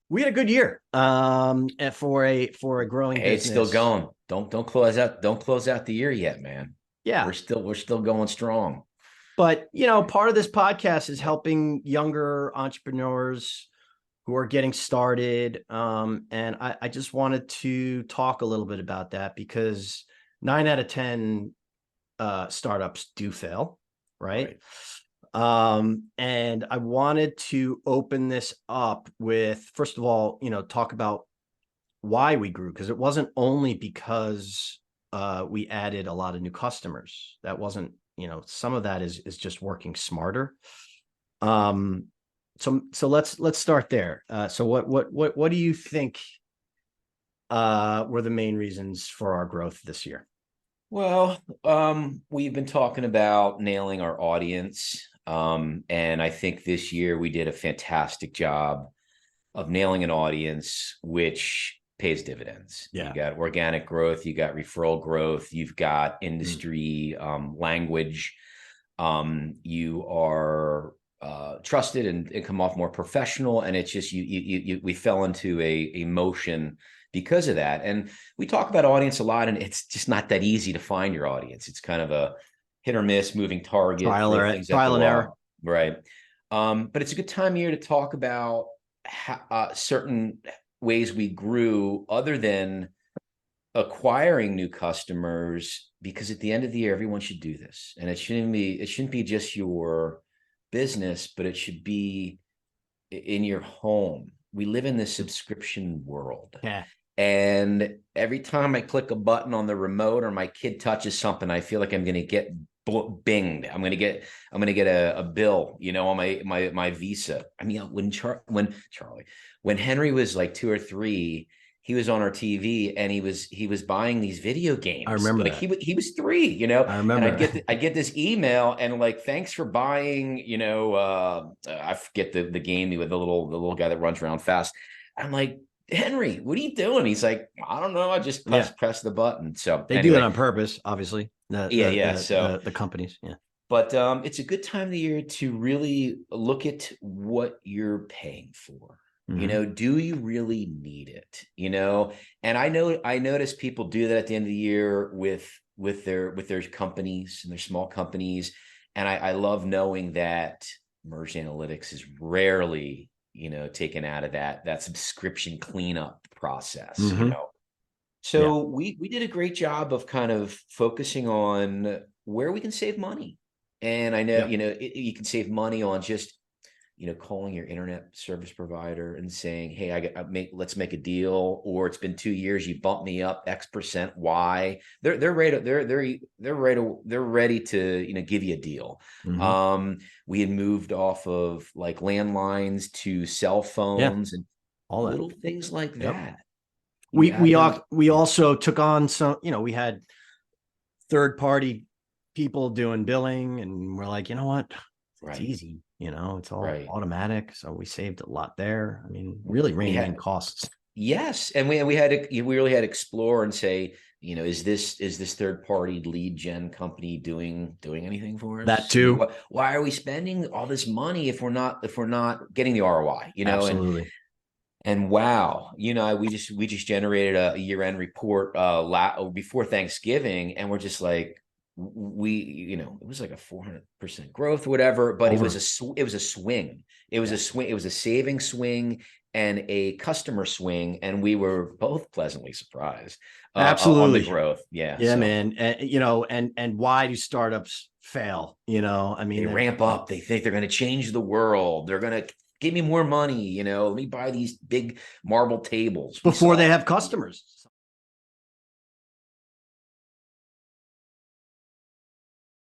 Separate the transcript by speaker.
Speaker 1: We had a good year and for a growing
Speaker 2: Hey, it's still
Speaker 1: business.
Speaker 2: going. Don't close out the year yet, man.
Speaker 1: Yeah.
Speaker 2: We're still going strong.
Speaker 1: But, part of this podcast is helping younger entrepreneurs who are getting started. And I just wanted to talk a little bit about that because 9 out of 10 startups do fail, right?
Speaker 2: Right.
Speaker 1: And I wanted to open this up with, first of all, talk about why we grew, because it wasn't only because we added a lot of new customers. That wasn't, some of that is just working smarter. Um, so let's start there. So what do you think were the main reasons for our growth this year?
Speaker 2: Well, we've been talking about nailing our audience. And I think this year we did a fantastic job of nailing an audience, which pays dividends. You
Speaker 1: Yeah.
Speaker 2: got organic growth, you got referral growth, you've got
Speaker 1: Mm.
Speaker 2: industry language. You are trusted and come off more professional. And it's just we fell into a motion because of that. And we talk about audience a lot, and it's just not that easy to find your audience. It's kind of a hit or miss, moving target, throw things at the
Speaker 1: Trial and error.
Speaker 2: wall. Right. But it's a good time of year to talk about certain ways we grew other than acquiring new customers, because at the end of the year everyone should do this, and it shouldn't be just your business, but it should be in your home. We live in this subscription world,
Speaker 1: Yeah.
Speaker 2: and every time I click a button on the remote or my kid touches something, I feel like I'm going to get binged. I'm going to get a bill, on my Visa. I mean, when Henry was like 2 or 3, he was on our TV, and he was buying these video
Speaker 1: I
Speaker 2: games.
Speaker 1: remember
Speaker 2: Like
Speaker 1: that.
Speaker 2: he was 3,
Speaker 1: I
Speaker 2: and I'd
Speaker 1: remember.
Speaker 2: get this email and like, thanks for buying, I forget the game with the little guy that runs around fast. I'm like, Henry, what are you doing? He's like, I don't know. I just
Speaker 1: Yeah.
Speaker 2: press the button. So
Speaker 1: They do that
Speaker 2: anyway,
Speaker 1: on purpose, obviously. The
Speaker 2: yeah,
Speaker 1: the
Speaker 2: yeah.
Speaker 1: the
Speaker 2: So,
Speaker 1: the, the companies. Yeah.
Speaker 2: but it's a good time of the year to really look at what you're paying for.
Speaker 1: Hmm.
Speaker 2: Do you really need it? And I notice people do that at the end of the year with their companies and their small companies. And I love knowing that MergedAnalytics is rarely, taken out of that subscription cleanup process.
Speaker 1: Hmm. Yeah.
Speaker 2: So we did a great job of kind of focusing on where we can save money. And I know,
Speaker 1: Yeah.
Speaker 2: you can save money on just, calling your internet service provider and saying, hey, let's make a deal. Or it's been 2 years, you bumped me up X%. Why? They're ready. They're ready to, give you a deal.
Speaker 1: Hmm.
Speaker 2: We had moved off of like landlines to cell
Speaker 1: Yeah.
Speaker 2: phones and
Speaker 1: All that.
Speaker 2: little things like
Speaker 1: Yep.
Speaker 2: that. You
Speaker 1: We
Speaker 2: add
Speaker 1: we
Speaker 2: them.
Speaker 1: al- we
Speaker 2: Yeah.
Speaker 1: also took on some, we had third party people doing billing, and we're like, you know what? It's
Speaker 2: Right.
Speaker 1: easy, it's all
Speaker 2: Right.
Speaker 1: automatic. So we saved a lot there. I mean, really
Speaker 2: We
Speaker 1: reining in
Speaker 2: had
Speaker 1: costs.
Speaker 2: Yes, and we really had to explore and say, is this third party lead gen company doing anything for
Speaker 1: That
Speaker 2: us?
Speaker 1: too.
Speaker 2: Why are we spending all this money if we're not getting the ROI?
Speaker 1: Absolutely.
Speaker 2: And wow, we just generated a year end report before Thanksgiving, and we're just like, it was like a 400% growth, whatever, but it was
Speaker 1: Over.
Speaker 2: it was a swing. It was
Speaker 1: Yeah.
Speaker 2: a swing. It was a saving swing and a customer swing, and we were both pleasantly surprised on the
Speaker 1: Absolutely.
Speaker 2: growth. Yeah,
Speaker 1: Yeah,
Speaker 2: so
Speaker 1: man. And why do startups fail? I
Speaker 2: they
Speaker 1: mean,
Speaker 2: ramp up. They think they're going to change the world. They're going to give me more money. Let me buy these big marble tables. We
Speaker 1: before they
Speaker 2: saw.
Speaker 1: have customers.